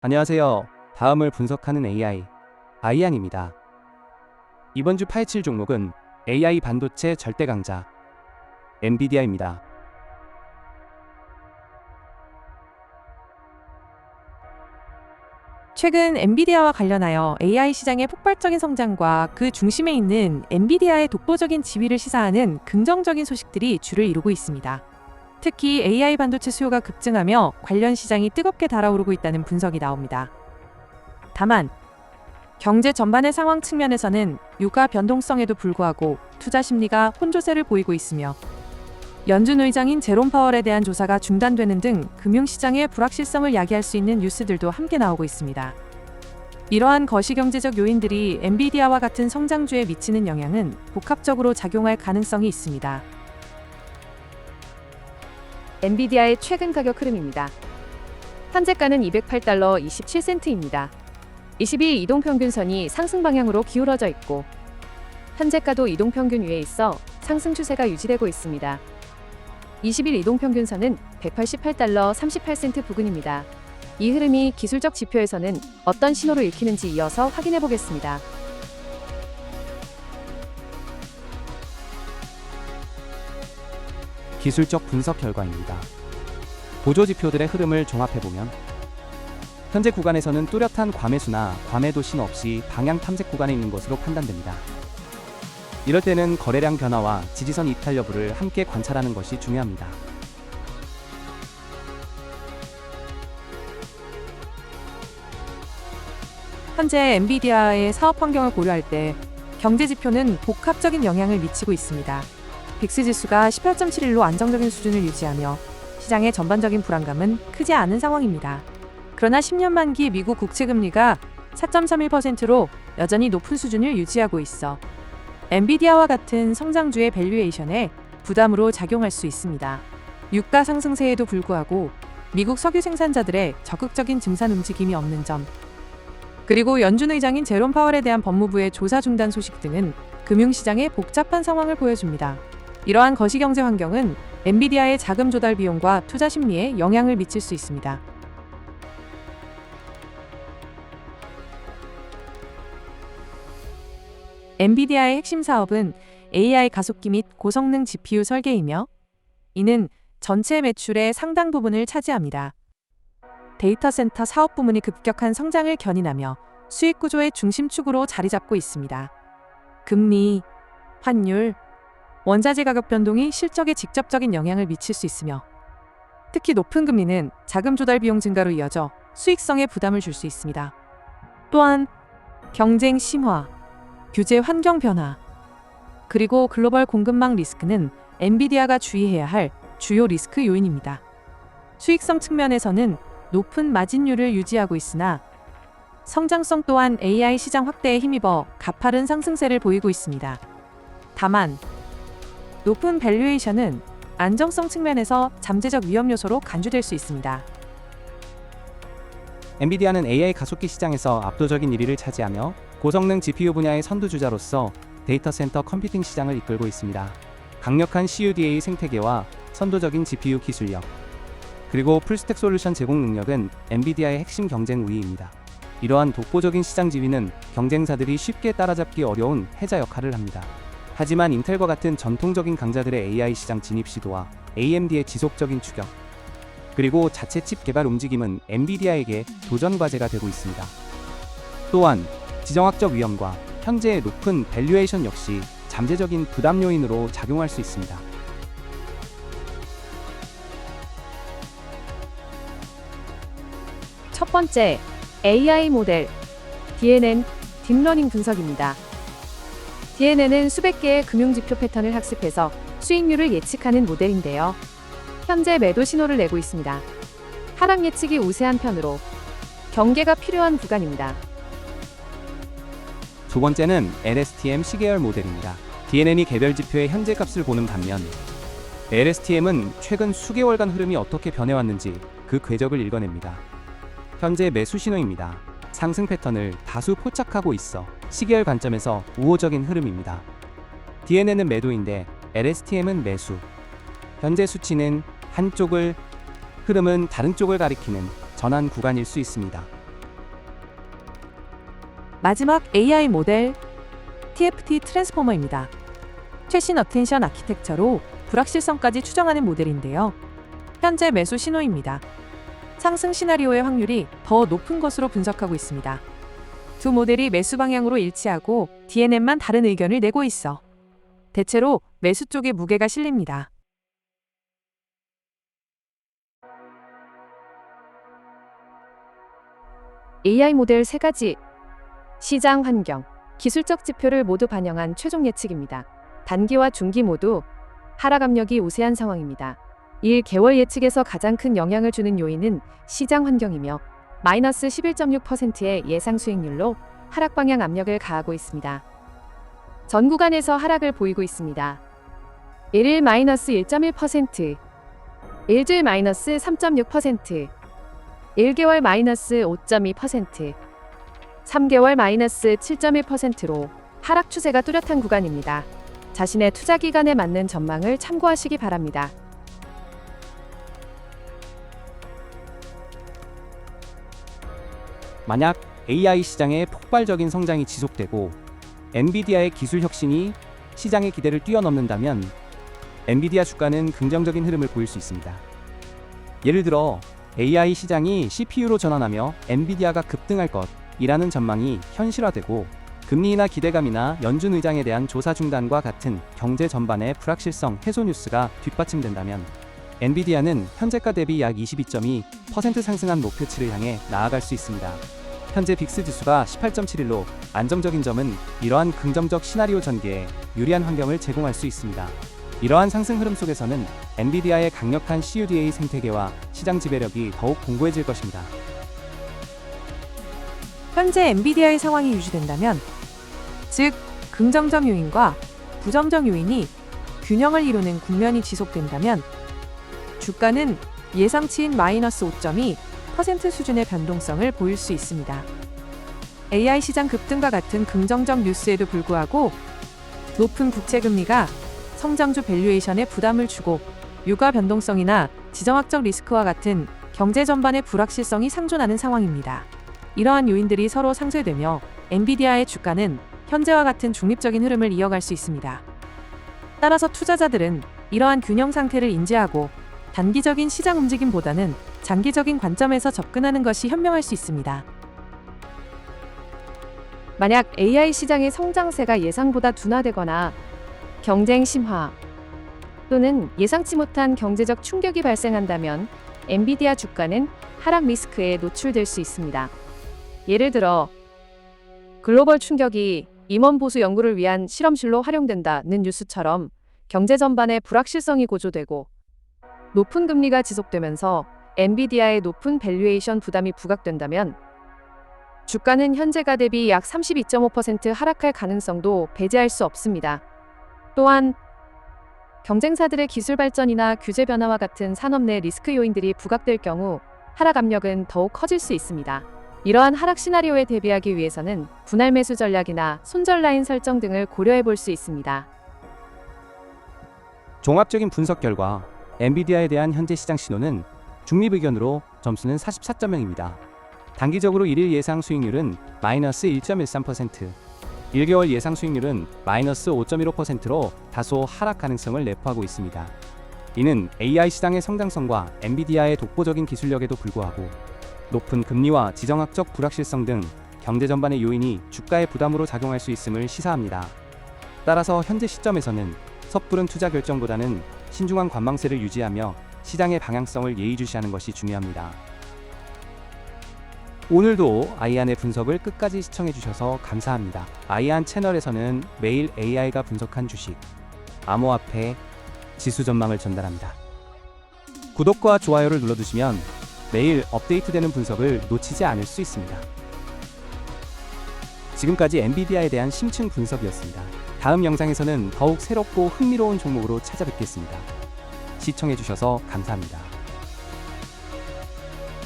안녕하세요. 다음을 분석하는 AI, 아이안입니다. 이번 주 파헤칠 종목은 AI 반도체 절대 강자, 엔비디아입니다. 최근 엔비디아와 관련하여 AI 시장의 폭발적인 성장과 그 중심에 있는 엔비디아의 독보적인 지위를 시사하는 긍정적인 소식들이 주를 이루고 있습니다. 특히 AI 반도체 수요가 급증하며 관련 시장이 뜨겁게 달아오르고 있다는 분석이 나옵니다. 다만 경제 전반의 상황 측면에서는 유가 변동성에도 불구하고 투자 심리가 혼조세를 보이고 있으며 연준 의장인 제롬 파월에 대한 조사가 중단되는 등 금융시장의 불확실성을 야기할 수 있는 뉴스들도 함께 나오고 있습니다. 이러한 거시경제적 요인들이 엔비디아와 같은 성장주에 미치는 영향은 복합적으로 작용할 가능성이 있습니다. 엔비디아의 최근 가격 흐름입니다. 현재가는 $208 27센트입니다. 20일 이동평균선이 상승 방향으로 기울어져 있고 현재가도 이동평균 위에 있어 상승 추세가 유지되고 있습니다. 20일 이동평균선은 $188 38센트 부근입니다. 이 흐름이 기술적 지표에서는 어떤 신호를 읽히는지 이어서 확인해 보겠습니다. 기술적 분석 결과입니다. 보조 지표들의 흐름을 종합해보면 현재 구간에서는 뚜렷한 과매수나 과매도 신호 없이 방향 탐색 구간에 있는 것으로 판단됩니다. 이럴 때는 거래량 변화와 지지선 이탈 여부를 함께 관찰하는 것이 중요합니다. 현재 엔비디아의 사업 환경을 고려할 때 경제 지표는 복합적인 영향을 미치고 있습니다. 빅스 지수가 18.71로 안정적인 수준을 유지하며 시장의 전반적인 불안감은 크지 않은 상황입니다. 그러나 10년 만기 미국 국채 금리가 4.31%로 여전히 높은 수준을 유지하고 있어 엔비디아와 같은 성장주의 밸류에이션에 부담으로 작용할 수 있습니다. 유가 상승세에도 불구하고 미국 석유 생산자들의 적극적인 증산 움직임이 없는 점, 그리고 연준 의장인 제롬 파월에 대한 법무부의 조사 중단 소식 등은 금융시장의 복잡한 상황을 보여줍니다. 이러한 거시경제 환경은 엔비디아의 자금 조달 비용과 투자 심리에 영향을 미칠 수 있습니다. 엔비디아의 핵심 사업은 AI 가속기 및 고성능 GPU 설계이며 이는 전체 매출의 상당 부분을 차지합니다. 데이터 센터 사업 부문이 급격한 성장을 견인하며 수익 구조의 중심축으로 자리 잡고 있습니다. 금리, 환율, 원자재 가격 변동이 실적에 직접적인 영향을 미칠 수 있으며 특히 높은 금리는 자금 조달 비용 증가로 이어져 수익성에 부담을 줄 수 있습니다. 또한 경쟁 심화, 규제 환경 변화, 그리고 글로벌 공급망 리스크는 엔비디아가 주의해야 할 주요 리스크 요인입니다. 수익성 측면에서는 높은 마진율을 유지하고 있으나 성장성 또한 AI 시장 확대에 힘입어 가파른 상승세를 보이고 있습니다. 다만 높은 밸류에이션은 안정성 측면에서 잠재적 위험 요소로 간주될 수 있습니다. 엔비디아는 AI 가속기 시장에서 압도적인 1위를 차지하며 고성능 GPU 분야의 선두주자로서 데이터 센터 컴퓨팅 시장을 이끌고 있습니다. 강력한 CUDA 생태계와 선도적인 GPU 기술력, 그리고 풀스택 솔루션 제공 능력은 엔비디아의 핵심 경쟁 우위입니다. 이러한 독보적인 시장 지위는 경쟁사들이 쉽게 따라잡기 어려운 해자 역할을 합니다. 하지만 인텔과 같은 전통적인 강자들의 AI 시장 진입 시도와 AMD의 지속적인 추격, 그리고 자체 칩 개발 움직임은 엔비디아에게 도전 과제가 되고 있습니다. 또한 지정학적 위험과 현재의 높은 밸류에이션 역시 잠재적인 부담 요인으로 작용할 수 있습니다. 첫 번째, AI 모델 DNN 딥러닝 분석입니다. DNN은 수백 개의 금융지표 패턴을 학습해서 수익률을 예측하는 모델인데요. 현재 매도 신호를 내고 있습니다. 하락 예측이 우세한 편으로 경계가 필요한 구간입니다. 두 번째는 LSTM 시계열 모델입니다. DNN이 개별 지표의 현재 값을 보는 반면 LSTM은 최근 수개월간 흐름이 어떻게 변해왔는지 그 궤적을 읽어냅니다. 현재 매수 신호입니다. 상승 패턴을 다수 포착하고 있어 시계열 관점에서 우호적인 흐름입니다. DNN은 매도인데 LSTM은 매수. 현재 수치는 한쪽을, 흐름은 다른 쪽을 가리키는 전환 구간일 수 있습니다. 마지막 AI 모델 TFT 트랜스포머입니다. 최신 어텐션 아키텍처로 불확실성까지 추정하는 모델인데요. 현재 매수 신호입니다. 상승 시나리오의 확률이 더 높은 것으로 분석하고 있습니다. 두 모델이 매수 방향으로 일치하고 DNM만 다른 의견을 내고 있어 대체로 매수 쪽에 무게가 실립니다. AI 모델 3가지, 시장 환경, 기술적 지표를 모두 반영한 최종 예측입니다. 단기와 중기 모두 하락 압력이 우세한 상황입니다. 1개월 예측에서 가장 큰 영향을 주는 요인은 시장 환경이며 마이너스 11.6%의 예상 수익률로 하락 방향 압력을 가하고 있습니다. 전 구간에서 하락을 보이고 있습니다. 1일 마이너스 1.1%, 1주일 마이너스 3.6%, 1개월 마이너스 5.2%, 3개월 마이너스 7.1%로 하락 추세가 뚜렷한 구간입니다. 자신의 투자 기간에 맞는 전망을 참고하시기 바랍니다. 만약 AI 시장의 폭발적인 성장이 지속되고 엔비디아의 기술 혁신이 시장의 기대를 뛰어넘는다면 엔비디아 주가는 긍정적인 흐름을 보일 수 있습니다. 예를 들어 AI 시장이 CPU로 전환하며 엔비디아가 급등할 것이라는 전망이 현실화되고 금리 인하 기대감이나 연준 의장에 대한 조사 중단과 같은 경제 전반의 불확실성 해소 뉴스가 뒷받침된다면 엔비디아는 현재가 대비 약 22.2% 상승한 목표치를 향해 나아갈 수 있습니다. 현재 빅스 지수가 18.71로 안정적인 점은 이러한 긍정적 시나리오 전개에 유리한 환경을 제공할 수 있습니다. 이러한 상승 흐름 속에서는 엔비디아의 강력한 CUDA 생태계와 시장 지배력이 더욱 공고해질 것입니다. 현재 엔비디아의 상황이 유지된다면, 즉 긍정적 요인과 부정적 요인이 균형을 이루는 국면이 지속된다면 주가는 예상치인 마이너스 5.2% 수준의 변동성을 보일 수 있습니다. AI 시장 급등과 같은 긍정적 뉴스에도 불구하고 높은 국채금리가 성장주 밸류에이션에 부담을 주고 유가 변동성이나 지정학적 리스크와 같은 경제 전반의 불확실성이 상존하는 상황입니다. 이러한 요인들이 서로 상쇄되며 엔비디아의 주가는 현재와 같은 중립적인 흐름을 이어갈 수 있습니다. 따라서 투자자들은 이러한 균형 상태를 인지하고 단기적인 시장 움직임보다는 장기적인 관점에서 접근하는 것이 현명할 수 있습니다. 만약 AI 시장의 성장세가 예상보다 둔화되거나 경쟁 심화 또는 예상치 못한 경제적 충격이 발생한다면 엔비디아 주가는 하락 리스크에 노출될 수 있습니다. 예를 들어 글로벌 충격이 임원 보수 연구를 위한 실험실로 활용된다는 뉴스처럼 경제 전반의 불확실성이 고조되고 높은 금리가 지속되면서 엔비디아의 높은 밸류에이션 부담이 부각된다면 주가는 현재가 대비 약 32.5% 하락할 가능성도 배제할 수 없습니다. 또한 경쟁사들의 기술 발전이나 규제 변화와 같은 산업 내 리스크 요인들이 부각될 경우 하락 압력은 더욱 커질 수 있습니다. 이러한 하락 시나리오에 대비하기 위해서는 분할 매수 전략이나 손절 라인 설정 등을 고려해 볼 수 있습니다. 종합적인 분석 결과 엔비디아에 대한 현재 시장 신호는 중립 의견으로 점수는 44.0입니다. 단기적으로 1일 예상 수익률은 마이너스 1.13%, 1개월 예상 수익률은 마이너스 5.15%로 다소 하락 가능성을 내포하고 있습니다. 이는 AI 시장의 성장성과 엔비디아의 독보적인 기술력에도 불구하고 높은 금리와 지정학적 불확실성 등 경제 전반의 요인이 주가의 부담으로 작용할 수 있음을 시사합니다. 따라서 현재 시점에서는 섣부른 투자 결정보다는 신중한 관망세를 유지하며 시장의 방향성을 예의주시하는 것이 중요합니다. 오늘도 아이안의 분석을 끝까지 시청해주셔서 감사합니다. 아이안 채널에서는 매일 AI가 분석한 주식, 암호화폐, 지수 전망을 전달합니다. 구독과 좋아요를 눌러두시면 매일 업데이트되는 분석을 놓치지 않을 수 있습니다. 지금까지 엔비디아에 대한 심층 분석이었습니다. 다음 영상에서는 더욱 새롭고 흥미로운 종목으로 찾아뵙겠습니다. 시청해주셔서 감사합니다.